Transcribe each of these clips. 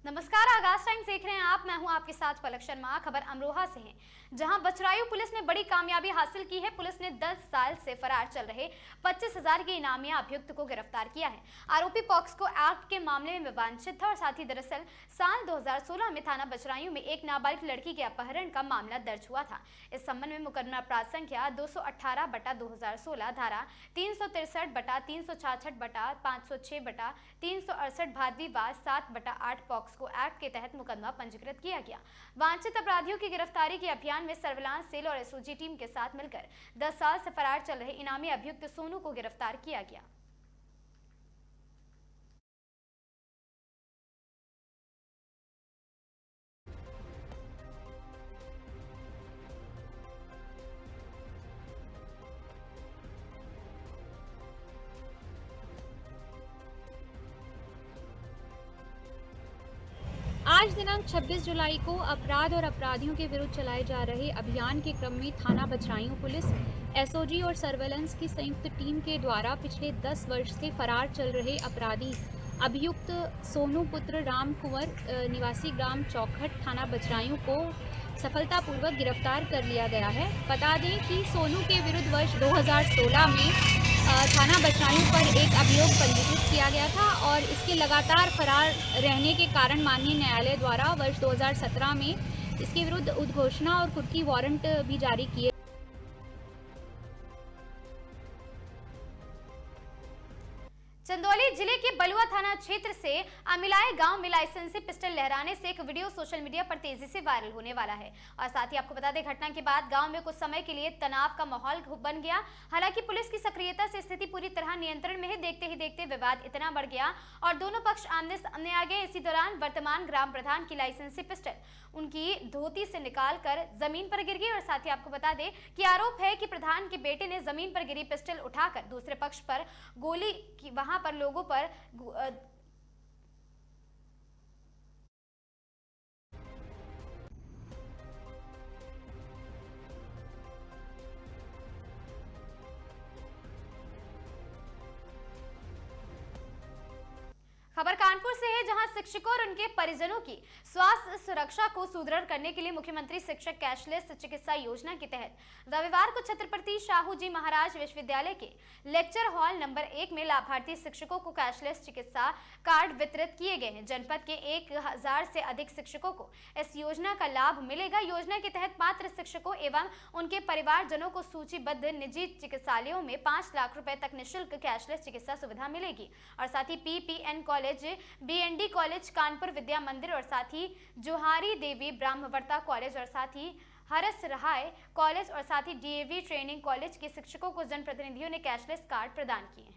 नमस्कार, आगाज टाइम्स देख रहे हैं आप। मैं हूं आपके साथ पलक शर्मा। खबर अमरोहा से है, जहां बचरायू पुलिस ने बड़ी कामयाबी हासिल की है। पुलिस ने 10 साल से फरार चल रहे 25,000 के इनामिया अभियुक्त को गिरफ्तार किया है। आरोपी पॉक्सो एक्ट के मामले में वांछित था और साथ ही दरअसल साल 2016 में थाना बचरायू में एक नाबालिग लड़की के अपहरण का मामला दर्ज हुआ था। इस संबंध में मुकदमा अपराध संख्या 218/2016 धारा 363/366/506/368 भारतीय 7/8 पॉक्सो एक्ट के तहत मुकदमा पंजीकृत किया गया। वांछित अपराधियों की गिरफ्तारी के अभियान में सर्विलांस सेल और एसओजी टीम के साथ मिलकर 10 साल से फरार चल रहे इनामी अभियुक्त सोनू को गिरफ्तार किया गया। आज दिनांक 26 जुलाई को अपराध और अपराधियों के विरुद्ध चलाए जा रहे अभियान के क्रम में थाना बचरायू पुलिस, एसओजी और सर्वेलेंस की संयुक्त टीम के द्वारा पिछले 10 वर्ष से फरार चल रहे अपराधी अभियुक्त सोनू पुत्र राम कुंवर निवासी ग्राम चौखट थाना बचरायू को सफलतापूर्वक गिरफ्तार कर लिया गया है। बता दें कि सोनू के विरुद्ध वर्ष 2016 में थाना बचरायू पर एक अभियोग पंजीकृत किया गया था और इसके लगातार फरार रहने के कारण माननीय न्यायालय द्वारा वर्ष 2017 में इसके विरुद्ध उद्घोषणा और कुर्की वारंट भी जारी किए। चंदौली जिले के बलुआ थाना क्षेत्र से अमिलाए गांव में लाइसेंसी पिस्टल लहराने से एक वीडियो सोशल मीडिया पर तेजी से वायरल होने वाला है। और साथ ही आपको बता दें, घटना के बाद गांव में कुछ समय के लिए तनाव का माहौल बन गया। हालांकि पुलिस की सक्रियता से स्थिति पूरी तरह नियंत्रण में है। देखते ही देखते विवाद इतना बढ़ गया और दोनों पक्ष आमने सामने आ गए। इसी दौरान वर्तमान ग्राम प्रधान की लाइसेंसी पिस्टल उनकी धोती से निकालकर जमीन पर गिर गई। और साथ ही आपको बता दें कि आरोप है कि प्रधान के बेटे ने जमीन पर गिरी पिस्टल उठाकर दूसरे पक्ष पर गोली की वहां पर लोगों पर खबर कानपुर से है, जहां शिक्षकों और उनके परिजनों की स्वास्थ्य सुरक्षा को सुदृढ़ करने के लिए मुख्यमंत्री शिक्षक कैशलेस चिकित्सा योजना के तहत रविवार को छत्रपति शाहू जी महाराज विश्वविद्यालय के लेक्चर हॉल नंबर 1 में लाभार्थी शिक्षकों को कैशलेस चिकित्सा कार्ड वितरित किए गए हैं। जनपद के 1000 से अधिक शिक्षकों को इस योजना का लाभ मिलेगा। योजना के तहत पात्र शिक्षकों एवं उनके परिवारजनों को सूचीबद्ध निजी चिकित्सालयों में 5 लाख रुपए तक निःशुल्क कैशलेस चिकित्सा सुविधा मिलेगी। और साथ ही PPN college, BND college, Kanpur Vidya Mandir और साथ ही जोहारी देवी ब्रह्मवर्ता कॉलेज और साथ ही हरस रहाय कॉलेज और साथ ही डीएवी ट्रेनिंग कॉलेज के शिक्षकों को जनप्रतिनिधियों ने कैशलेस कार्ड प्रदान किए हैं।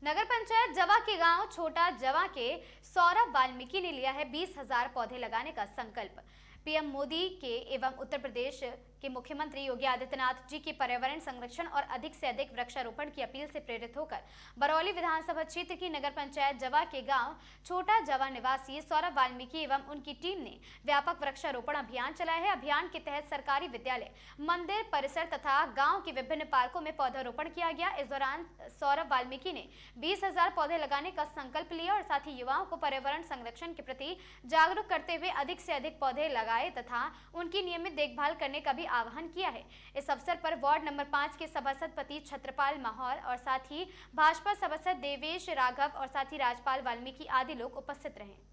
नगर पंचायत जवा के गांव छोटा जवा के सौरभ वाल्मीकि ने लिया है 20,000 पौधे लगाने का संकल्प। पीएम मोदी के एवं उत्तर प्रदेश के मुख्यमंत्री योगी आदित्यनाथ जी की पर्यावरण संरक्षण और अधिक से अधिक वृक्षारोपण की अपील से प्रेरित होकर बरौली विधानसभा क्षेत्र की नगर पंचायत जवा के गांव छोटा जवा निवासी सौरभ वाल्मीकि एवं उनकी टीम ने व्यापक वृक्षारोपण अभियान चलाया है। अभियान के तहत सरकारी विद्यालय, मंदिर परिसर तथा गांव के विभिन्न पार्कों में पौधारोपण किया गया। इस दौरान सौरभ वाल्मीकि ने 20,000 पौधे लगाने का संकल्प लिया और साथ ही युवाओं को पर्यावरण संरक्षण के प्रति जागरूक करते हुए अधिक से अधिक पौधे लगाए तथा उनकी नियमित देखभाल करने का भी आह्वान किया है। इस अवसर पर वार्ड नंबर 5 के सभासद पति छत्रपाल माहौर और साथ ही भाजपा सभासद देवेश राघव और साथ ही राजपाल वाल्मीकि आदि लोग उपस्थित रहे।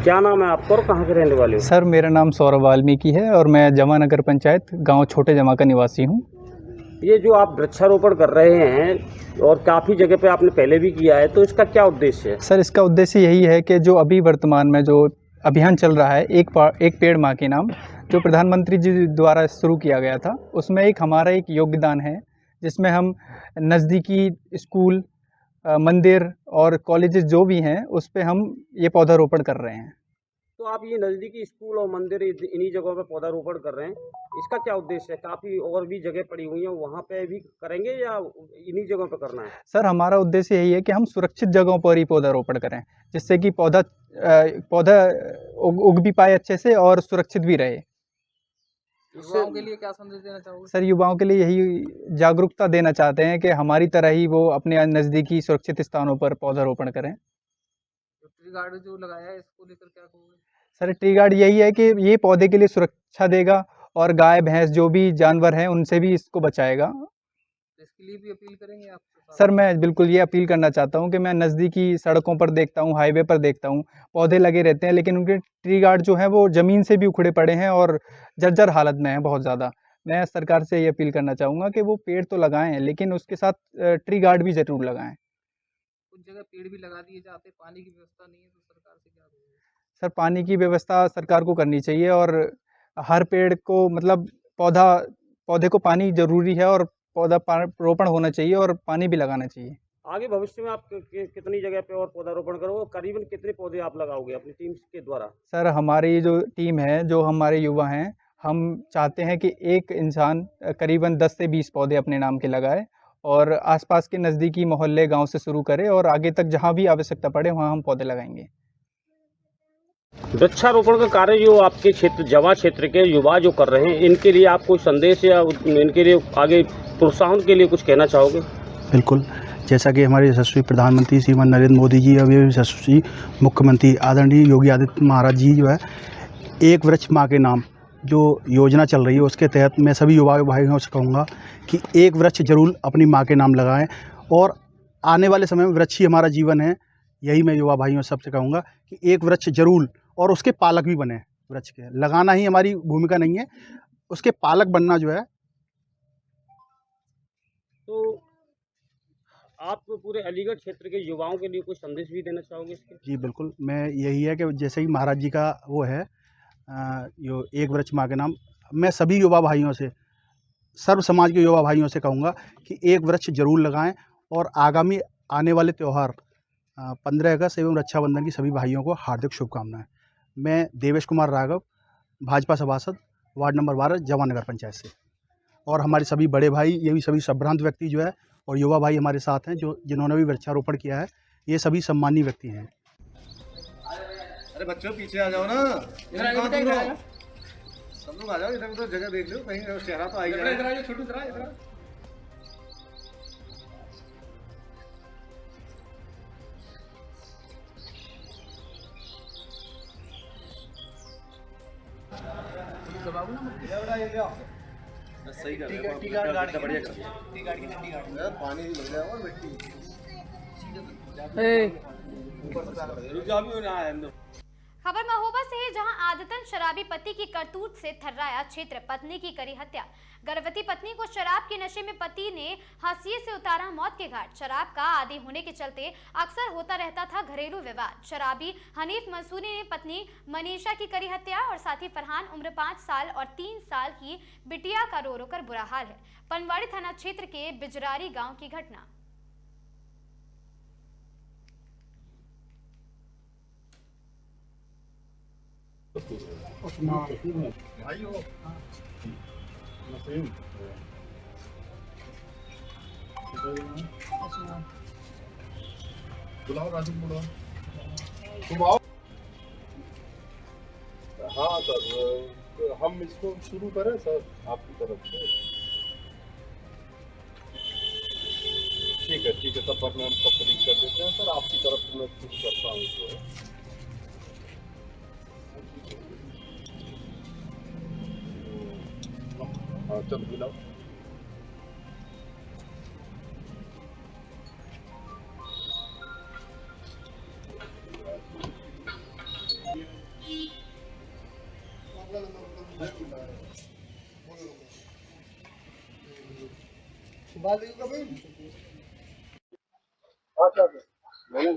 क्या नाम है आपका और कहाँ के रहने वाले हो? सर, मेरा नाम सौरभ वाल्मीकि है और मैं जमा नगर पंचायत गांव छोटे जमा का निवासी हूं। ये जो आप वृक्षारोपण कर रहे हैं और काफ़ी जगह पे आपने पहले भी किया है, तो इसका क्या उद्देश्य है? सर, इसका उद्देश्य यही है कि जो अभी वर्तमान में जो अभियान चल रहा है एक पेड़ माँ के नाम, जो प्रधानमंत्री जी द्वारा शुरू किया गया था। उसमें एक हमारा एक योगदान है, जिसमें हम नज़दीकी स्कूल, मंदिर और कॉलेजेस जो भी हैं उस पे हम ये पौधारोपण कर रहे हैं। तो आप ये नज़दीकी स्कूल और मंदिर इन्हीं जगहों पे पौधारोपण कर रहे हैं, इसका क्या उद्देश्य है? काफ़ी और भी जगह पड़ी हुई हैं, वहाँ पे भी करेंगे या इन्हीं जगहों पे करना है? सर, हमारा उद्देश्य यही है कि हम सुरक्षित जगहों पर ही पौधारोपण करें, जिससे कि पौधा उग भी पाए अच्छे से और सुरक्षित भी रहे। युवाओं के लिए क्या संदेश देना चाहोगे? सर, युवाओं के लिए यही जागरूकता देना चाहते हैं कि हमारी तरह ही वो अपने नज़दीकी सुरक्षित स्थानों पर पौधारोपण करें। ट्री गार्ड जो लगाया है इसको लेकर क्या कहोगे? सर, ट्री गार्ड यही है कि ये पौधे के लिए सुरक्षा देगा और गाय भैंस जो भी जानवर हैं उनसे भी इसको बचाएगा। इसके लिए भी अपील करेंगे आप? सर, मैं बिल्कुल ये अपील करना चाहता हूँ कि मैं नज़दीकी सड़कों पर देखता हूँ, हाईवे पर देखता हूँ, पौधे लगे रहते हैं, लेकिन उनके ट्री गार्ड जो हैं वो ज़मीन से भी उखड़े पड़े हैं और जर्जर हालत में हैं बहुत ज़्यादा। मैं सरकार से ये अपील करना चाहूँगा कि वो पेड़ तो लगाएँ, लेकिन उसके साथ ट्री गार्ड भी ज़रूर लगाएँ। कुछ जगह पेड़ भी लगा दिए जाते हैं, पानी की व्यवस्था नहीं है, तो सरकार से क्या कहोगे? सर, पानी की व्यवस्था सरकार को करनी चाहिए और हर पेड़ को मतलब पौधे को पानी ज़रूरी है और रोपण होना चाहिए और पानी भी लगाना चाहिए। आगे भविष्य में आप कितनी जगह पे और पौधारोपण करोगे? करीबन कितने पौधे आप लगाओगे अपनी टीम के द्वारा? सर, हमारी जो टीम है, जो हमारे युवा हैं, हम चाहते हैं कि एक इंसान करीबन 10 से 20 पौधे अपने नाम के लगाए और आसपास के नज़दीकी मोहल्ले, गांव से शुरू करें और आगे तक जहां भी आवश्यकता पड़े वहां हम पौधे लगाएंगे। वृक्षारोपण का कार्य जो आपके क्षेत्र जवा क्षेत्र के युवा जो कर रहे हैं, इनके लिए आप कोई संदेश या इनके लिए आगे प्रोत्साहन के लिए कुछ कहना चाहोगे? बिल्कुल, जैसा कि हमारे यशस्वी प्रधानमंत्री श्रीमान नरेंद्र मोदी जी और यशस्वी मुख्यमंत्री आदरणीय योगी आदित्य महाराज जी जो है एक वृक्ष माँ के नाम जो योजना चल रही है, उसके तहत मैं सभी युवा भाइयों से कहूँगा कि एक वृक्ष जरूर अपनी माँ के नाम लगाएं और आने वाले समय में वृक्ष ही हमारा जीवन है। यही मैं युवा भाइयों सबसे कहूँगा कि एक वृक्ष जरूर और उसके पालक भी बने। वृक्ष के लगाना ही हमारी भूमिका नहीं है, उसके पालक बनना जो है। तो आप पूरे अलीगढ़ क्षेत्र के युवाओं के लिए कुछ संदेश भी देना चाहोगे इसके? जी बिल्कुल, मैं यही है कि जैसे ही महाराज जी का वो है जो एक वृक्ष माँ के नाम, मैं सभी युवा भाइयों से, सर्व समाज के युवा भाइयों से कहूँगा कि एक वृक्ष जरूर लगाएं और आगामी आने वाले त्यौहार 15 अगस्त एवं रक्षाबंधन की सभी भाइयों को हार्दिक शुभकामनाएं। मैं देवेश कुमार राघव, भाजपा सभासद, वार्ड नंबर 12, जवा नगर पंचायत से, और हमारे सभी बड़े भाई, ये भी सभी संभ्रांत व्यक्ति जो है और युवा भाई हमारे साथ हैं जिन्होंने भी वृक्षारोपण किया है, ये सभी सम्मानीय व्यक्ति हैं। अरे बच्चों पीछे आ जाओ ना, सब लोग आ जाओ इधर उधर जगह देख लो, कहीं चेहरा तो आ ही जाए। इधर आइए छोटू, इधर इधर। सही कर रहे हो, बढ़िया कर दिया। पानी लग जाएगा और मिट्टी खबर महोबा से है, जहां आदतन शराबी पति की करतूत से थर्राया क्षेत्र, पत्नी की करी हत्या। गर्भवती पत्नी को शराब के नशे में पति ने हाशिए से उतारा मौत के घाट। शराब का आदी होने के चलते अक्सर होता रहता था घरेलू विवाद। शराबी हनीफ मंसूरी ने पत्नी मनीषा की करी हत्या और साथी फरहान उम्र 5 साल और 3 साल की बिटिया का रो रो कर बुरा हाल है। पनवाड़ी थाना क्षेत्र के बिजरारी गाँव की घटना। बुलाओ राजू, बुलाओ, तुम आओ। हाँ सर, हम इसको शुरू करें सर आपकी तरफ से? ठीक है तब तक हम सब क्लिक कर देते हैं सर, आपकी तरफ से मैं शुरू करता हूँ इसको। हाँ चलो बुलाओ। अच्छा, मैंने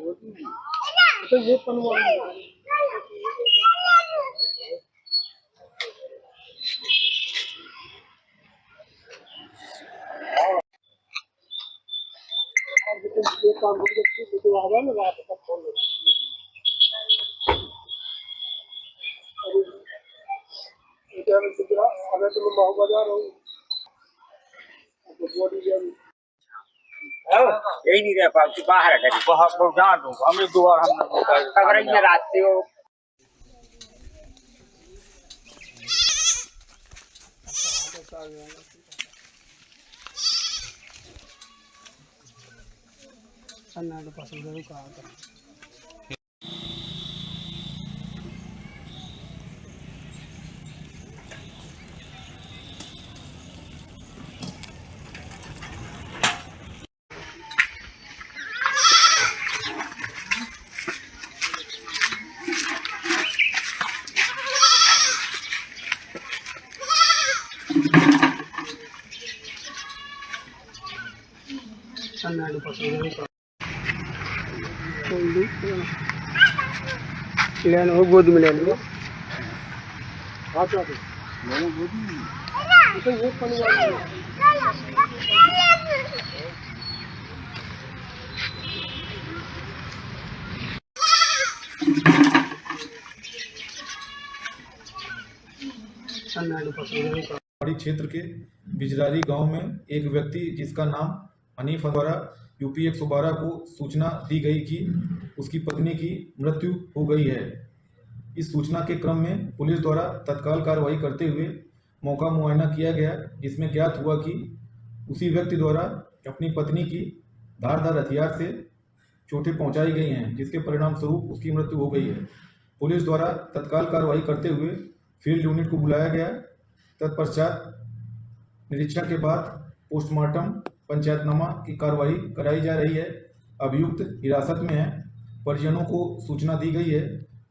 यही नहीं रह पाती बाहर है बहुत जान दूंगा हमें दोबारा हमने खबर ये रास्ते हो गोद में ले लो पहाड़ी क्षेत्र के बिजरारी गांव में एक व्यक्ति जिसका नाम हनीफ द्वारा यूपी 112 को सूचना दी गई कि उसकी पत्नी की मृत्यु हो गई है। इस सूचना के क्रम में पुलिस द्वारा तत्काल कार्रवाई करते हुए मौका मुआयना किया गया, जिसमें ज्ञात हुआ कि उसी व्यक्ति द्वारा अपनी पत्नी की धारदार हथियार से चोटें पहुंचाई गई हैं, जिसके परिणाम स्वरूप उसकी मृत्यु हो गई है। पुलिस द्वारा तत्काल कार्रवाई करते हुए फील्ड यूनिट को बुलाया गया। तत्पश्चात निरीक्षण के बाद पोस्टमार्टम पंचायतनामा की कार्रवाई कराई जा रही है। अभियुक्त हिरासत में है। परिजनों को सूचना दी गई है।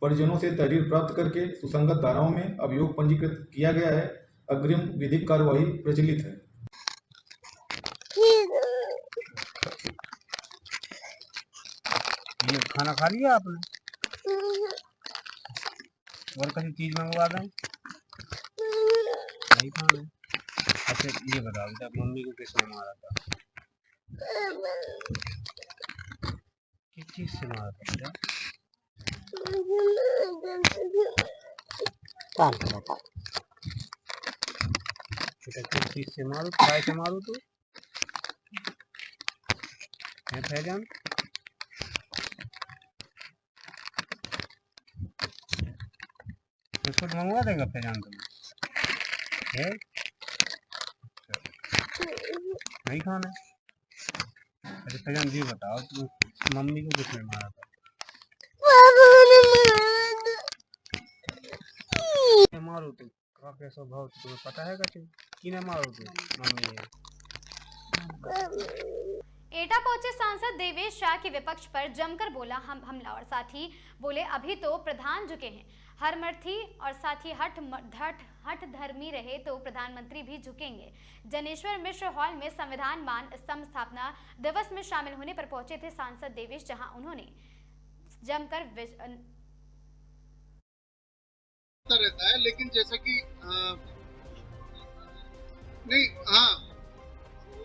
परिजनों से तहरीर प्राप्त करके सुसंगत धाराओं में अभियोग पंजीकृत किया गया है। अग्रिम विधिक कार्रवाई प्रचलित है। ये खाना खा लिया आपने और किसी चीज मंगवा दें नहीं खाना। अच्छा ये बताओ जब मम्मी को किसने मारा था किस चीज से मारा था बेटा? किस चीज से मारो काय से मारो तो फैजान उसको मंगवा देगा फैजान तुम्हें है नहीं खाना। अरे फैजान जी बताओ तुम मम्मी को किसने मारा था? मारो तुम का कैसा भाव तुम्हें पता है कि ना मारो तुम मम्मी है। एटा पहुंचे सांसद देवेश शाह के विपक्ष पर जमकर बोला हमला और साथ ही बोले अभी तो प्रधान झुके हैं। हरमर्थी और साथ ही हठ धर्मी रहे तो प्रधानमंत्री भी झुकेंगे। जनेश्वर मिश्र हॉल में संविधान मान स्तंभ स्थापना दिवस में शामिल होने पर पहुंचे थे सांसद देवेश, जहां उन्होंने जमकर रहता है। लेकिन जैसा कि नहीं हाँ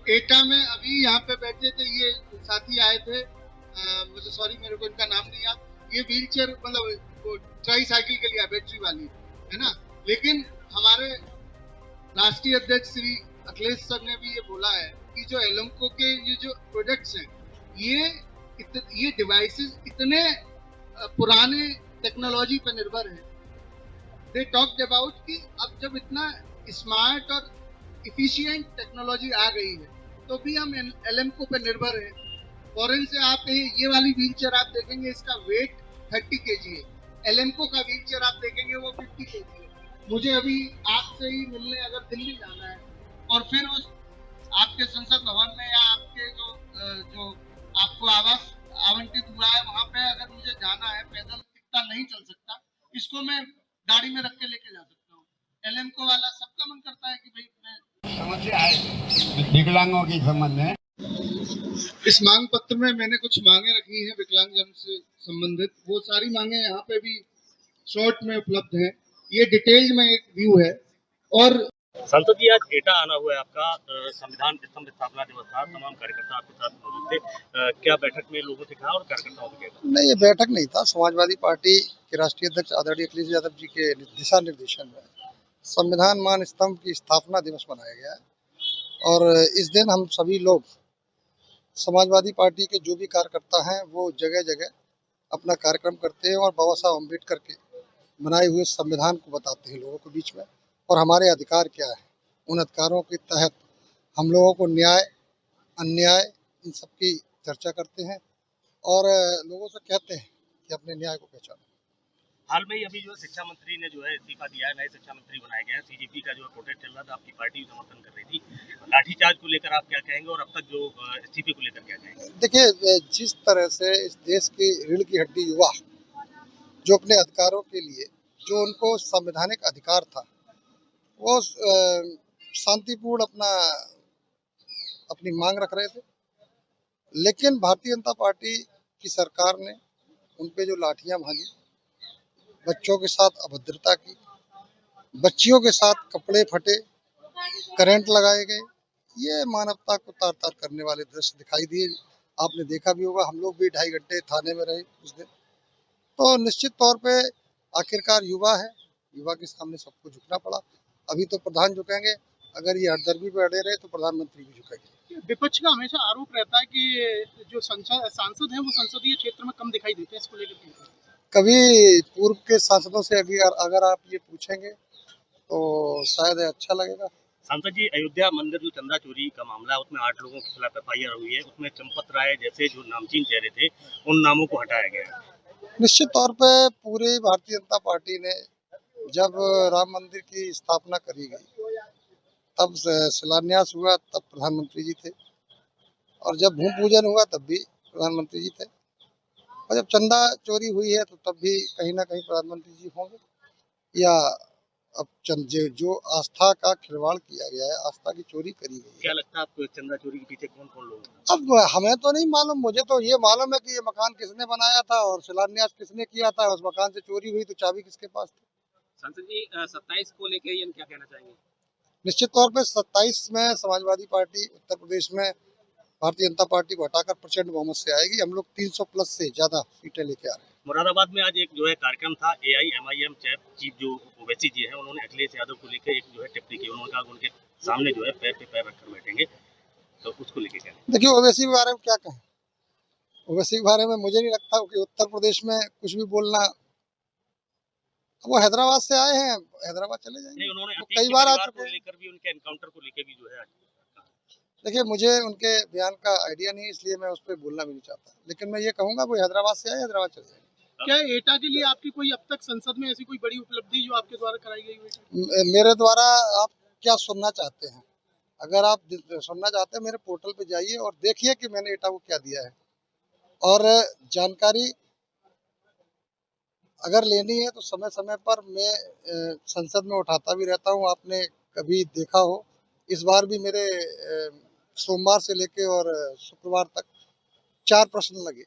एटा में अभी यहाँ पे बैठे थे ये साथी आए थे, मुझे सॉरी मेरे को इनका नाम नहीं याद। ये व्हील चेयर मतलब ट्राई साइकिल के लिए बैटरी वाली है ना। लेकिन हमारे राष्ट्रीय अध्यक्ष श्री अखिलेश सर ने भी ये बोला है कि जो एलएमको के ये जो प्रोडक्ट्स हैं ये डिवाइसेस इतने पुराने टेक्नोलॉजी पर निर्भर है। दे टॉक्ड अबाउट कि अब जब इतना स्मार्ट और इफिशिएंट टेक्नोलॉजी आ गई है तो भी हम एलएमको पे निर्भर है। फॉरेन से आप ये वाली व्हील चेयर आप देखेंगे इसका वेट 30 kg है। एलएमको का व्हील चेयर आप देखेंगे वो 50 kg है। मुझे अभी आपसे ही मिलने अगर दिल्ली जाना है और फिर उस आपके संसद भवन में या आपके जो आपको आवास आवंटित हुआ है वहाँ पे अगर मुझे जाना है पैदल इतना नहीं चल सकता, इसको मैं गाड़ी में रख के लेके जा सकता हूँ। एलएमको वाला सबका मन करता है कि भाई समस्या है विकलांगों की संबंध में। इस मांग पत्र में मैंने कुछ मांगे रखी हैं विकलांगजन से संबंधित। वो सारी मांगे यहाँ पे भी शॉर्ट में उपलब्ध हैं। ये डिटेल में एक व्यू है और सांसद जी, आज एटा आना हुआ है आपका, संविधान स्तंभ स्थापना दिवस था, तमाम कार्यकर्ता आपके साथ मौजूद थे। क्या बैठक में लोगों से कहा और कार्यकर्ताओं से कहा? नहीं, ये बैठक नहीं था। समाजवादी पार्टी के राष्ट्रीय अध्यक्ष आदरणीय अखिलेश यादव जी के दिशा निर्देशन में संविधान मान स्तंभ की स्थापना दिवस मनाया गया है और इस दिन हम सभी लोग समाजवादी पार्टी के जो भी कार्यकर्ता हैं वो जगह जगह अपना कार्यक्रम करते हैं और बाबा साहब अम्बेडकर के बनाए हुए संविधान को बताते हैं लोगों के बीच में और हमारे अधिकार क्या है। उन अधिकारों के तहत हम लोगों को न्याय, अन्याय इन सब की चर्चा करते हैं और लोगों से कहते हैं कि अपने न्याय को पहचानो। हाल में ही अभी जो है शिक्षा मंत्री ने जो है इस्तीफा दिया है, नए शिक्षा मंत्री बनाए गए हैं। सीजेपी का जो है प्रोटेस्ट चल रहा था, आपकी पार्टी भी समर्थन कर रही थी। लाठीचार्ज को लेकर आप क्या कहेंगे और अब तक जो इस्तीफे को लेकर क्या कहेंगे? देखिए, जिस तरह से इस देश की रीढ़ की हड्डी युवा जो अपने अधिकारों के लिए जो उनको संवैधानिक अधिकार था वो शांतिपूर्ण अपनी मांग रख रहे थे, लेकिन भारतीय जनता पार्टी की सरकार ने उन पे जो लाठियां भागी, बच्चों के साथ अभद्रता की, बच्चियों के साथ कपड़े फटे, करंट लगाए गए, ये मानवता को तार तार करने वाले दृश्य दिखाई दिए। आपने देखा भी होगा, हम लोग भी 2.5 घंटे थाने में रहे उस दिन। तो निश्चित तौर पे आखिरकार युवा है, युवा के सामने सबको झुकना पड़ा। अभी तो प्रधान झुकेंगे, अगर ये हठधर्मी पे अड़े रहे तो प्रधानमंत्री भी झुकेंगे। विपक्ष का हमेशा आरोप रहता है कि जो सांसद हैं वो संसदीय क्षेत्र में कम दिखाई देते हैं, इसको लेकर कभी पूर्व के सांसदों से अगर आप ये पूछेंगे तो शायद अच्छा लगेगा। सांसद जी, अयोध्या मंदिर जो चंदा चोरी का मामला है उसमें 8 लोगों के खिलाफ FIR हुई है, उसमें चंपत राय जैसे जो नामचीन चेहरे थे उन नामों को हटाया गया है। निश्चित तौर पे पूरी भारतीय जनता पार्टी ने जब राम मंदिर की स्थापना करी गई, तब शिलान्यास हुआ तब प्रधानमंत्री जी थे और जब भूमि पूजन हुआ तब भी प्रधानमंत्री जी थे और जब चंदा चोरी हुई है तो तब भी कहीं ना कहीं प्रधानमंत्री जी होंगे। या अब जो आस्था का खिलवाड़ किया गया है, आस्था की चोरी करी गई है। क्या लगता है आपको चंदा चोरी के पीछे कौन कौन लोग हैं? अब हमें तो नहीं मालूम, मुझे तो ये मालूम है कि ये मकान किसने बनाया था और शिलान्यास किसने किया था। उस मकान से चोरी हुई तो चाबी किसके पास थी? सांसद जी, 27 को लेकर क्या कहना चाहेंगे? निश्चित तौर पे 27 में समाजवादी पार्टी उत्तर प्रदेश में भारतीय जनता पार्टी को हटाकर प्रचंड बहुमत से आएगी। हम लोग 300 प्लस से ज्यादा सीटें लेके आ रहे हैं। मुरादाबाद में आज एक जो है कार्यक्रम था, AIMIM चीफ जो ओवैसी जी हैं उन्होंने अखिलेश यादव को लेकर एक जो है टिप्पणी की। उन्होंने कहा उनके सामने जो है पैर पे पैर रखकर बैठेंगे, तो उसको लेके क्या? देखिए, ओवैसी के बारे में क्या कहें? ओवैसी के बारे में मुझे नहीं लगता कि उत्तर प्रदेश में कुछ भी बोलना। वो हैदराबाद से आए हैं, हैदराबाद चले जाएंगे। नहीं, उन्होंने तो कई बार आ चुके हैं। लेकर भी उनके एनकाउंटर को लेकर भी जो है। देखिए, मुझे उनके बयान का आइडिया नहीं, इसलिए मैं उस पर बोलना भी नहीं चाहता, लेकिन मैं ये कहूंगा वो हैदराबाद से आए, हैदराबाद चले जाएंगे। क्या एटा के लिए आपकी कोई अब तक संसद में ऐसी कोई बड़ी उपलब्धि जो आपके द्वारा कराई गई हुई? मेरे द्वारा आप क्या सुनना चाहते हैं? अगर आप सुनना चाहते हैं, मेरे पोर्टल पे जाइए और देखिए कि मैंने एटा को क्या दिया है। और जानकारी अगर लेनी है तो समय समय पर मैं संसद में उठाता भी रहता हूं। आपने कभी देखा हो, इस बार भी मेरे सोमवार से लेके और शुक्रवार तक 4 प्रश्न लगे,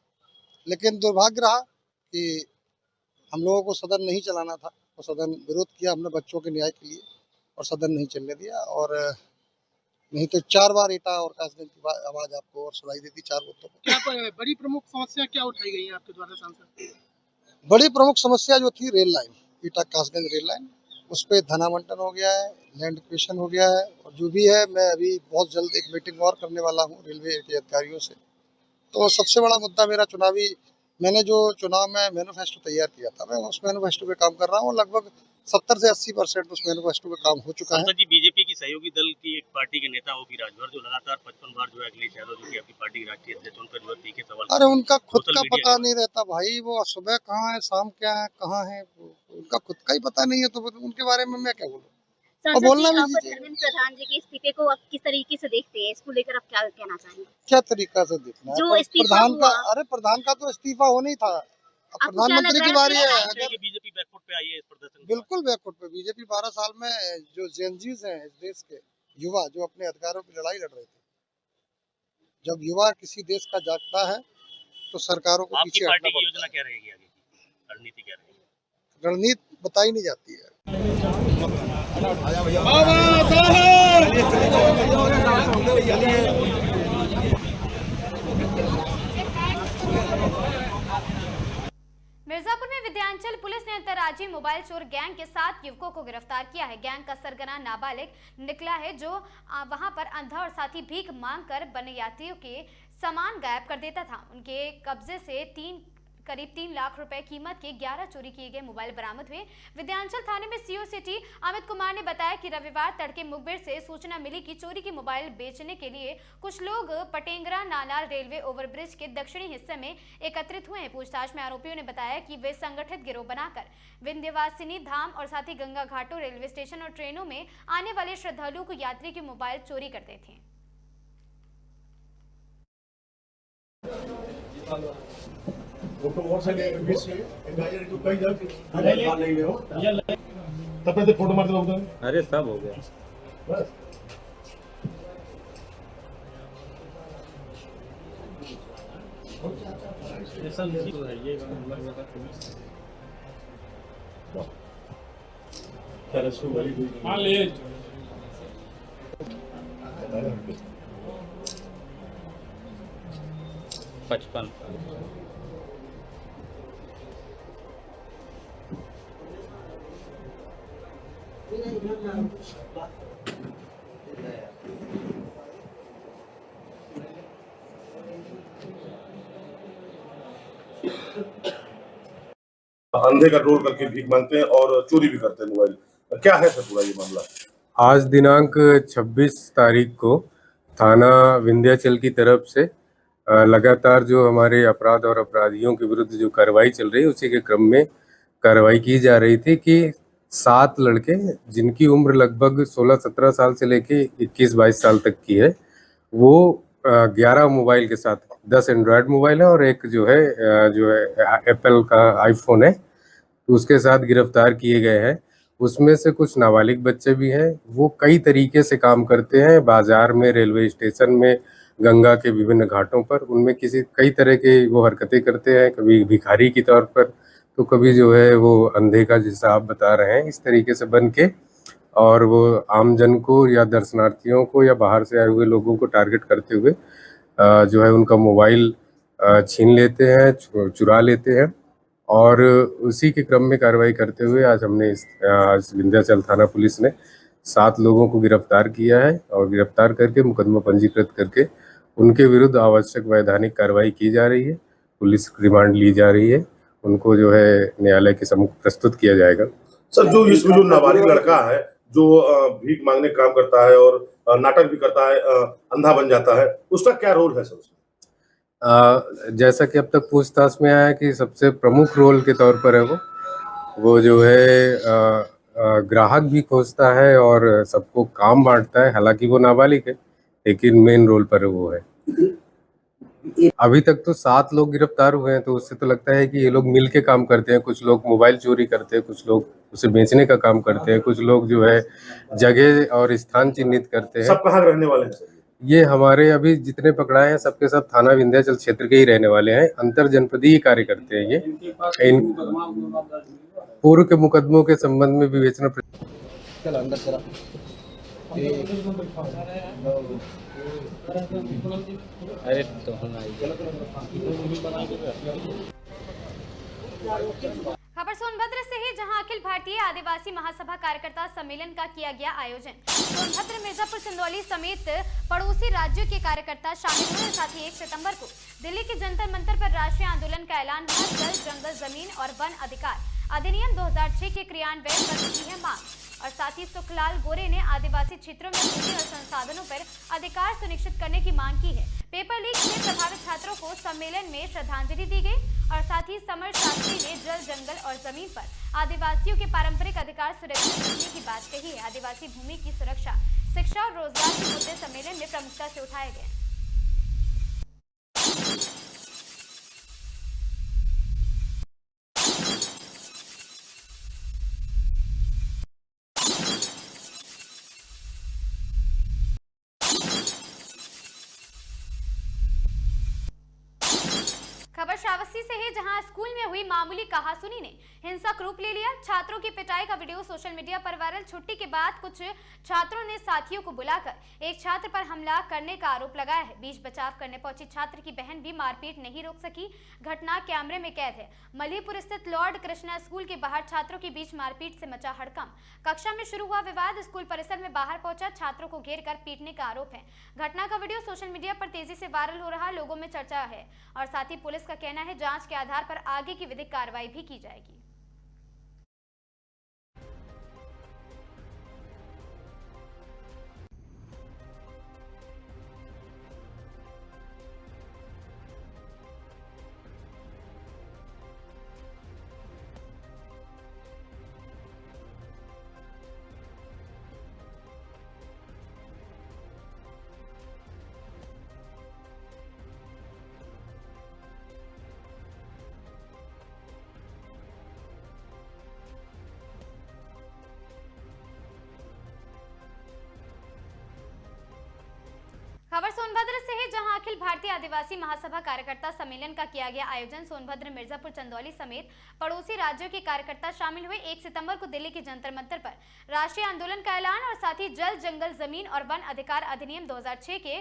लेकिन दुर्भाग्य रहा कि हम लोगों को सदन नहीं चलाना था, तो सदन विरोध किया हमने बच्चों के न्याय के लिए और सदन नहीं चलने दिया। और नहीं तो 4 बार एटा और कासगंज की आवाज आपको और सुनाई देती 4 मुद्दों पर। क्या बड़ी प्रमुख समस्या क्या उठाई गई है आपके द्वारा सांसद? बड़ी प्रमुख समस्या जो थी rail line, Etah Kasganj rail line, उस पर धनावंटन हो गया है, लैंड एक्विजिशन हो गया है और जो भी है, मैं अभी बहुत जल्द एक मीटिंग और करने वाला हूँ रेलवे के अधिकारियों से। तो सबसे बड़ा मुद्दा मेरा चुनावी, मैंने जो चुनाव में मैनिफेस्टो तैयार किया था, मैं उस मैनिफेस्टो पे काम कर रहा हूँ। लगभग 70 से 80% उस मैनिफेस्टो पे काम हो चुका है। जी, बीजेपी की सहयोगी दल की एक पार्टी के नेता ओपी राजभर जो लगातार 55 बार जो है अखिलेश यादव जो की आपकी पार्टी के राष्ट्रीय अध्यक्ष, उन पर जो है तीखे सवाल। अरे उनका खुद का पता नहीं रहता भाई, वो सुबह कहाँ है, शाम क्या है, कहाँ है, उनका खुद का ही पता नहीं है, तो उनके बारे में मैं क्या बोलूँ? और बोलना भी धर्मेंद्र प्रधान जी के इस्तीफे को आप किस तरीके से देखते हैं? इसको लेकर आप क्या कहना चाहेंगे? क्या तरीका से देखना है? जो प्रधान का, अरे प्रधान का तो इस्तीफा होना ही था, प्रधानमंत्री की बारी है। अगर बीजेपी बैकफुट पे आई है इस प्रदर्शन, बिल्कुल बैकफुट पे। बीजेपी 12 साल में जो जेनजीज हैं इस देश के युवा, जो अपने अधिकारों की लड़ाई लड़ रहे थे, जब युवा किसी देश का जागता है तो सरकारों को पीछे हटना पड़ता है। योजना क्या रहेगी आगे की रणनीति क्या रहेगी? रणनीति बताई नहीं जाती है। मिर्जापुर में विद्यांचल पुलिस ने अंतर्राज्यीय मोबाइल चोर गैंग के 7 युवकों को गिरफ्तार किया है। गैंग का सरगना नाबालिग निकला है जो वहां पर अंधा और साथ ही भीख मांगकर बने यात्रियों के सामान गायब कर देता था। उनके कब्जे से करीब 3 लाख रुपए कीमत के 11 चोरी किए गए मोबाइल बरामद हुए। विद्यांचल थाने में सीओ सिटी अमित कुमार ने बताया कि रविवार तड़के मुखबिर से सूचना मिली कि चोरी की मोबाइल बेचने के लिए कुछ लोग पटेंगरा नालाल रेलवे ओवरब्रिज के दक्षिणी हिस्से में एकत्रित हुए हैं। पूछताछ में आरोपियों ने बताया कि वे संगठित गिरोह बनाकर विंध्यवासिनी धाम और साथ ही गंगा घाटों रेलवे स्टेशन और ट्रेनों में आने वाले श्रद्धालुओं को यात्री की मोबाइल चोरी करते थे। फोटो मारते लोग। अरे सब हो गया। हाँ ले 55 अंधे का रोल करके भीख मांगते हैं और चोरी भी करते हैं मोबाइल। क्या है सर पूरा ये मामला? आज दिनांक 26 तारीख को थाना विंध्याचल की तरफ से लगातार जो हमारे अपराध और अपराधियों के विरुद्ध जो कार्रवाई चल रही है उसी के क्रम में कार्रवाई की जा रही थी कि 7 लड़के जिनकी उम्र लगभग 16-17 साल से लेके 21-22 साल तक की है, वो 11 मोबाइल के साथ 10 एंड्रॉयड मोबाइल है और एक जो है एप्पल का आईफोन है, उसके साथ गिरफ्तार किए गए हैं। उसमें से कुछ नाबालिग बच्चे भी हैं। वो कई तरीके से काम करते हैं, बाजार में, रेलवे स्टेशन में, गंगा के विभिन्न घाटों पर, उनमें कई तरह के वो हरकतें करते हैं। कभी भिखारी की तौर पर, तो कभी जो है वो अंधे का, जैसा आप बता रहे हैं, इस तरीके से बन के, और वो आमजन को या दर्शनार्थियों को या बाहर से आए हुए लोगों को टारगेट करते हुए जो है उनका मोबाइल छीन लेते हैं, चुरा लेते हैं। और उसी के क्रम में कार्रवाई करते हुए आज हमने आज विंध्याचल थाना पुलिस ने 7 लोगों को गिरफ्तार किया है और गिरफ्तार करके मुकदमा पंजीकृत करके उनके विरुद्ध आवश्यक वैधानिक कार्रवाई की जा रही है। पुलिस रिमांड ली जा रही है, उनको जो है न्यायालय के सम्मुख प्रस्तुत किया जाएगा। सर, जो इसमें जो नाबालिग लड़का है जो भीख मांगने काम करता है और नाटक भी करता है, अंधा बन जाता है, उसका क्या रोल है सर उसमें? जैसा कि अब तक पूछताछ में आया कि सबसे प्रमुख रोल के तौर पर है वो जो है ग्राहक भी खोजता है और सबको काम बांटता है। हालांकि वो नाबालिग है, लेकिन मेन रोल पर वो है। अभी तक तो 7 लोग गिरफ्तार हुए हैं, तो उससे तो लगता है कि ये लोग मिल के काम करते हैं। कुछ लोग मोबाइल चोरी करते हैं, कुछ लोग उसे बेचने का काम करते हैं, कुछ लोग जो है जगह और स्थान चिन्हित करते हैं। सब कहाँ रहने वाले हैं? ये हमारे अभी जितने पकड़ाए हैं सबके सब थाना विंध्याचल क्षेत्र के ही रहने वाले हैं। अंतर जनपदीय कार्य करते हैं ये। इन पूर्व के मुकदमों के संबंध में विवेचना। खबर सोनभद्र से है, जहां अखिल भारतीय आदिवासी महासभा कार्यकर्ता सम्मेलन का किया गया आयोजन। सोनभद्र, मिर्जापुर, चंदौली समेत पड़ोसी राज्यों के कार्यकर्ता शामिल हुए। साथ ही 1 सितंबर को दिल्ली के जंतर मंतर पर राष्ट्रीय आंदोलन का ऐलान हुआ। जल, जंगल, जमीन और वन अधिकार अधिनियम 2006 के क्रियान्वयन पर की है मांग। और साथ ही सुखलाल गोरे ने आदिवासी क्षेत्रों में भूमि और संसाधनों पर अधिकार सुनिश्चित करने की मांग की है। पेपर लीक से प्रभावित छात्रों को सम्मेलन में श्रद्धांजलि दी गई। और साथ ही समर शास्त्री ने जल, जंगल और जमीन पर आदिवासियों के पारंपरिक अधिकार सुरक्षित रखने की बात कही है। आदिवासी भूमि की सुरक्षा, शिक्षा और रोजगार के मुद्दे सम्मेलन में प्रमुखता से उठाए गए। खबर श्रावस्ती से है, जहां स्कूल में हुई मामूली कहासुनी ने हिंसक रूप ले लिया। छात्रों की पिटाई का वीडियो सोशल मीडिया पर वायरल। छुट्टी के बाद कुछ छात्रों ने साथियों को बुलाकर एक छात्र पर हमला करने का आरोप लगाया है। बीच बचाव करने पहुंची छात्र की बहन भी मारपीट नहीं रोक सकी। घटना कैमरे में कैद है। मलीपुर स्थित लॉर्ड कृष्णा स्कूल के बाहर छात्रों के बीच मारपीट से मचा हड़कंप। कक्षा में शुरू हुआ विवाद स्कूल परिसर में बाहर पहुंचा, छात्रों को घेर कर पीटने का आरोप है। घटना का वीडियो सोशल मीडिया पर तेजी से वायरल हो रहा, लोगों में चर्चा है और साथ ही पुलिस का कहना है जांच के आधार पर आगे की विधिक कार्रवाई भी की जाएगी। खबर सोनभद्र से है, जहां अखिल भारतीय आदिवासी महासभा कार्यकर्ता सम्मेलन का किया गया आयोजन। सोनभद्र, मिर्जापुर, चंदौली समेत पड़ोसी राज्यों के कार्यकर्ता शामिल हुए। 1 सितंबर को दिल्ली के जंतर मंतर पर राष्ट्रीय आंदोलन का ऐलान और साथ ही जल, जंगल, जमीन और वन अधिकार अधिनियम 2006 के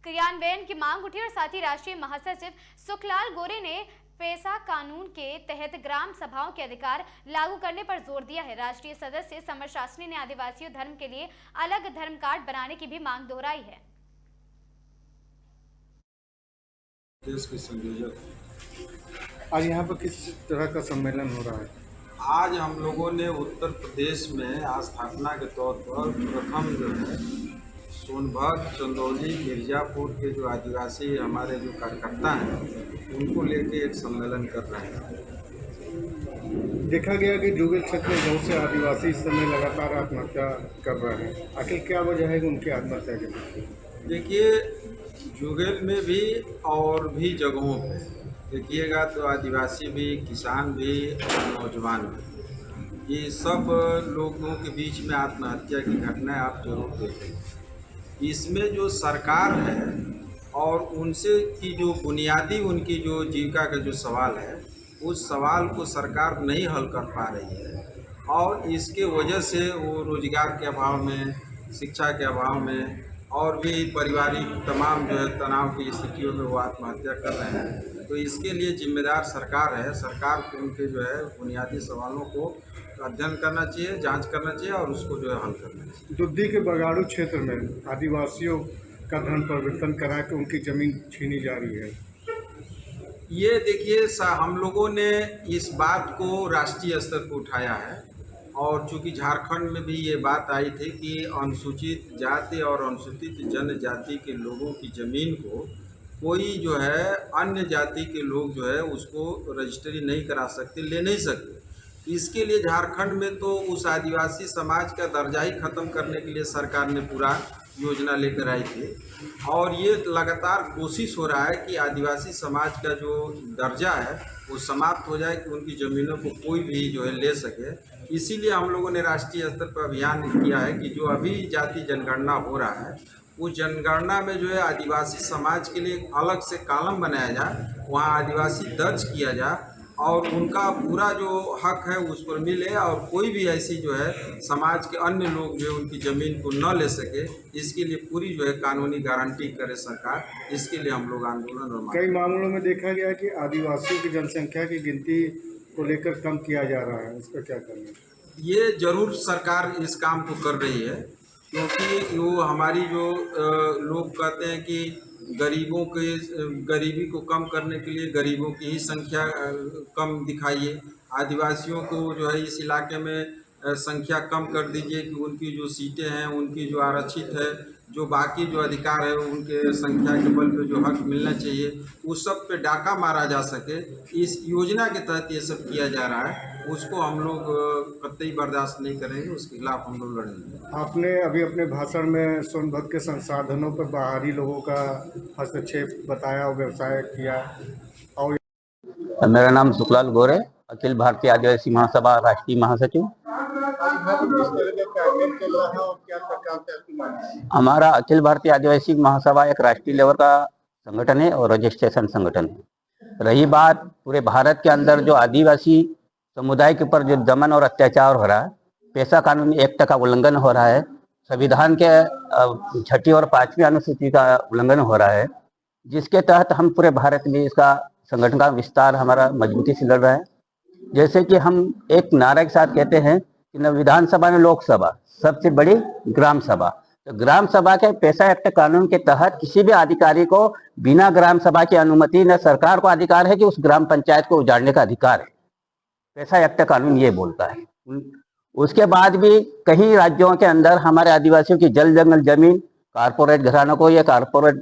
क्रियान्वयन की मांग उठी और साथ ही राष्ट्रीय महासचिव सुखलाल गोरे ने पैसा कानून के तहत ग्राम सभाओं के अधिकार लागू करने पर जोर दिया है। राष्ट्रीय सदस्य समर शास्त्री ने आदिवासी धर्म के लिए अलग धर्म कार्ड बनाने की भी मांग दोहराई है। देश के संयोजक आज यहाँ पर किस तरह का सम्मेलन हो रहा है? आज हम लोगों ने उत्तर प्रदेश में स्थापना के तौर पर प्रथम जो है सोनभद्र, चंदौली, मिर्जापुर के जो आदिवासी हमारे जो कार्यकर्ता हैं उनको लेके एक सम्मेलन कर रहे हैं। देखा गया कि जुगल क्षेत्र में बहुत से आदिवासी इस समय लगातार आत्महत्या कर रहे हैं, आखिर क्या वजह है कि उनकी आत्महत्या के पीछे? देखिए, जुगेल में भी और भी जगहों पे देखिएगा तो आदिवासी भी, किसान भी और नौजवान भी, ये सब लोगों के बीच में आत्महत्या की घटनाएं आप जरूर देखें। इसमें जो सरकार है और उनसे की जो बुनियादी उनकी जो जीविका का जो सवाल है, उस सवाल को सरकार नहीं हल कर पा रही है और इसके वजह से वो रोजगार के अभाव में, शिक्षा के अभाव में और भी पारिवारिक तमाम जो है तनाव की स्थितियों में वो आत्महत्या कर रहे हैं। तो इसके लिए जिम्मेदार सरकार है। सरकार को उनके जो है बुनियादी सवालों को अध्ययन करना चाहिए, जांच करना चाहिए और उसको जो है हल करना चाहिए। दुद्दी के बगाड़ू क्षेत्र में आदिवासियों का धन परिवर्तन करा के उनकी ज़मीन छीनी जा रही है। ये देखिए, हम लोगों ने इस बात को राष्ट्रीय स्तर पर उठाया है और चूँकि झारखंड में भी ये बात आई थी कि अनुसूचित जाति और अनुसूचित जनजाति के लोगों की ज़मीन को कोई जो है अन्य जाति के लोग जो है उसको रजिस्ट्री नहीं करा सकते, ले नहीं सकते। इसके लिए झारखंड में तो उस आदिवासी समाज का दर्जा ही ख़त्म करने के लिए सरकार ने पूरा योजना लेकर आई थी और ये लगातार कोशिश हो रहा है कि आदिवासी समाज का जो दर्जा है वो समाप्त हो जाए, कि उनकी ज़मीनों को कोई भी जो है ले सके। इसीलिए हम लोगों ने राष्ट्रीय स्तर पर अभियान किया है कि जो अभी जाति जनगणना हो रहा है उस जनगणना में जो है आदिवासी समाज के लिए अलग से कॉलम बनाया जाए, वहाँ आदिवासी दर्ज किया जाए और उनका पूरा जो हक है उस पर मिले और कोई भी ऐसी जो है समाज के अन्य लोग जो है उनकी ज़मीन को न ले सके, इसके लिए पूरी जो है कानूनी गारंटी करे सरकार। इसके लिए हम लोग आंदोलन और कई मामलों में देखा गया कि आदिवासियों की जनसंख्या की गिनती को लेकर कम किया जा रहा है, इसका क्या करना है? ये जरूर सरकार इस काम को कर रही है, क्योंकि वो हमारी जो लोग कहते हैं कि गरीबी को कम करने के लिए गरीबों की ही संख्या कम दिखाइए, आदिवासियों को जो है इस इलाके में संख्या कम कर दीजिए कि उनकी जो सीटें हैं, उनकी जो आरक्षित है, जो बाकी जो अधिकार है उनके संख्या के बल पे जो हक मिलना चाहिए उस सब पे डाका मारा जा सके। इस योजना के तहत ये सब किया जा रहा है, उसको हम लोग कतई बर्दाश्त नहीं करेंगे, उसके खिलाफ हम लोग लड़ेंगे। आपने अभी अपने भाषण में सोनभद्र के संसाधनों पर बाहरी लोगों का हस्तक्षेप बताया और व्यवसाय किया। और मेरा नाम सुखलाल गोरे, अखिल भारतीय आदिवासी महासभा राष्ट्रीय महासचिव। हमारा अखिल भारतीय आदिवासी महासभा एक राष्ट्रीय लेवल का संगठन है और रजिस्ट्रेशन संगठन है। रही बात पूरे भारत के अंदर जो आदिवासी समुदाय के ऊपर जो दमन और अत्याचार हो रहा है, पेशा कानून एक्ट का उल्लंघन हो रहा है, संविधान के 6ठी और 5वीं अनुसूची का उल्लंघन हो रहा है, जिसके तहत हम पूरे भारत में इसका संगठन का विस्तार हमारा मजबूती से लड़ रहा है। जैसे कि हम एक नारे के साथ कहते हैं कि न विधानसभा न लोकसभा, सबसे बड़ी ग्राम सभा। तो ग्राम सभा के पेशा एक्ट कानून के तहत किसी भी अधिकारी को बिना ग्राम सभा की अनुमति न सरकार को अधिकार है कि उस ग्राम पंचायत को उजाड़ने का अधिकार है। पेशा एक्ट कानून ये बोलता है। उसके बाद भी कई राज्यों के अंदर हमारे आदिवासियों की जल जंगल जमीन कारपोरेट घरानों को या कारपोरेट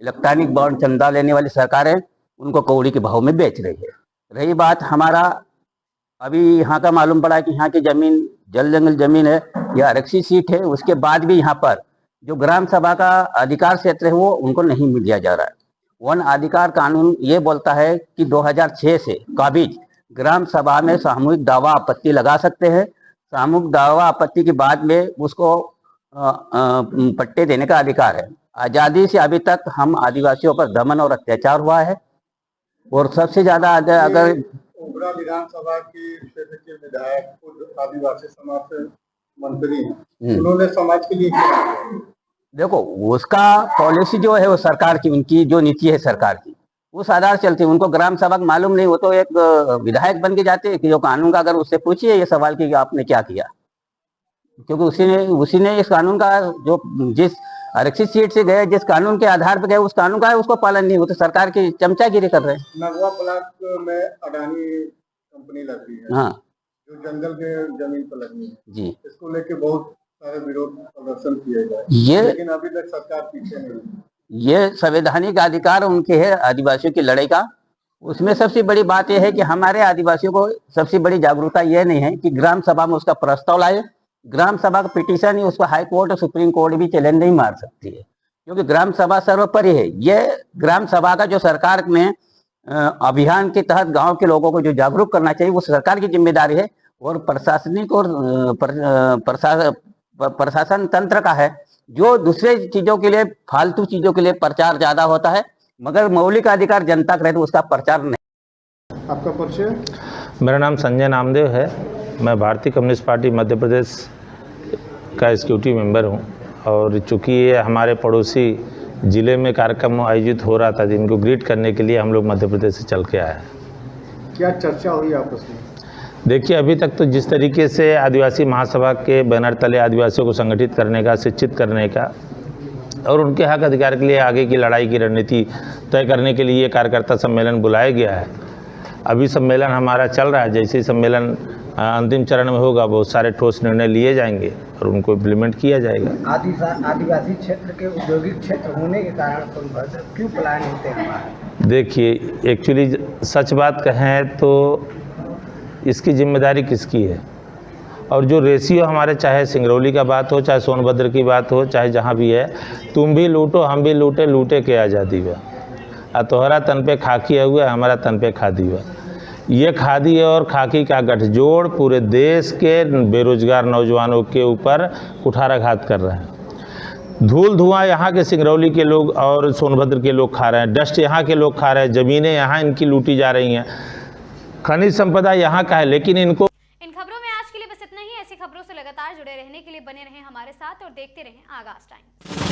इलेक्ट्रॉनिक बॉन्ड चंदा लेने वाली सरकारें उनको कौड़ी के भाव में बेच रही है। रही बात हमारा अभी यहाँ का मालूम पड़ा कि यहाँ की जमीन जल जंगल जमीन है, यह आरक्षित सीट है। उसके बाद भी यहाँ पर जो ग्राम सभा का अधिकार क्षेत्र है वो उनको नहीं मिल दिया जा रहा है। वन अधिकार कानून ये बोलता है कि 2006 से काबिज ग्राम सभा में सामूहिक दावा आपत्ति लगा सकते हैं। सामूहिक दावा आपत्ति के बाद में उसको पट्टे देने का अधिकार है। आज़ादी से अभी तक हम आदिवासियों पर दमन और अत्याचार हुआ है। और सबसे ज्यादा अगर उमरा विधानसभा की क्षेत्र के विधायक खुद आदिवासी समाज से मंत्री हैं, उन्होंने समाज के लिए क्या किया? देखो, उसका पॉलिसी जो है वो सरकार की, उनकी जो नीति है सरकार की, उस आधार चलती है। उनको ग्राम सभा मालूम नहीं, वो तो एक विधायक बन के जाते हैं कि जो कानून का, अगर उससे पूछिए ये सवाल कि आपने क्या किया, क्योंकि उसी ने इस कानून का जो जिस आरक्षित सीट से गए, जिस कानून के आधार पर गए, उस कानून का है उसको पालन नहीं, वो तो सरकार की चमचागिरी कर रहे हैं। नगवा ब्लॉक में अडानी कंपनी लगी है, हाँ, जो जंगल के जमीन पर लगी है जी, इसको लेके बहुत सारे विरोध प्रदर्शन किए गए, लेकिन अभी तक सरकार पीछे नहीं। ये संवैधानिक अधिकार उनके है आदिवासियों की लड़ाई का। उसमें सबसे बड़ी बात यह है कि हमारे आदिवासियों को सबसे बड़ी जागरूकता यह नहीं है कि ग्राम सभा में उसका प्रस्ताव लाए। ग्राम सभा का पिटीशन ही उसको हाई कोर्ट और सुप्रीम कोर्ट भी चैलेंज नहीं मार सकती है, क्योंकि ग्राम सभा सर्वोपरि है। ये ग्राम सभा का जो सरकार में अभियान के तहत गांव के लोगों को जो जागरूक करना चाहिए वो सरकार की जिम्मेदारी है, और प्रशासनिक और प्रशासन तंत्र का है, जो दूसरे चीजों के लिए, फालतू चीजों के लिए प्रचार ज्यादा होता है, मगर मौलिक अधिकार जनता का रहता है उसका प्रचार नहीं। आपका परिचय? मेरा नाम संजय नामदेव है। मैं भारतीय कम्युनिस्ट पार्टी मध्य प्रदेश का एग्जीक्यूटिव मेंबर हूं, और चूँकि ये हमारे पड़ोसी ज़िले में कार्यक्रम आयोजित हो रहा था जिनको ग्रीट करने के लिए हम लोग मध्य प्रदेश से चल के आए हैं। क्या चर्चा हुई आपस में? देखिए, अभी तक तो जिस तरीके से आदिवासी महासभा के बैनर तले आदिवासियों को संगठित करने का, शिक्षित करने का और उनके हक अधिकार के लिए आगे की लड़ाई की रणनीति तय करने के लिए कार्यकर्ता सम्मेलन बुलाया गया है। अभी सम्मेलन हमारा चल रहा है। जैसे ही सम्मेलन अंतिम चरण में होगा, बहुत सारे ठोस निर्णय लिए जाएंगे और उनको इम्प्लीमेंट किया जाएगा। आदिवासी क्षेत्र के औद्योगिक क्षेत्र होने के कारण सोनभद्र क्यों पलायन होते हैं? देखिए, एक्चुअली सच बात कहें तो इसकी जिम्मेदारी किसकी है, और जो रेशियो हमारे, चाहे सिंगरौली का बात हो, चाहे सोनभद्र की बात हो, चाहे जहाँ भी है, तुम भी लूटो हम भी लूटे, लूटे के आज़ादी हुआ, तोहरा तन पे खाकी हुआ, हमारा तन पे खादी हुआ। ये खादी और खाकी का गठजोड़ पूरे देश के बेरोजगार नौजवानों के ऊपर कुठाराघात कर रहे हैं। धूल धुआं यहाँ के सिंगरौली के लोग और सोनभद्र के लोग खा रहे हैं, डस्ट यहाँ के लोग खा रहे हैं, ज़मीनें यहाँ इनकी लूटी जा रही हैं, खनिज संपदा यहाँ का है, लेकिन इनको। इन खबरों में आज के लिए बस इतना ही। ऐसी खबरों से लगातार जुड़े रहने के लिए बने रहें हमारे साथ और देखते रहें आगाज़ टाइम्स।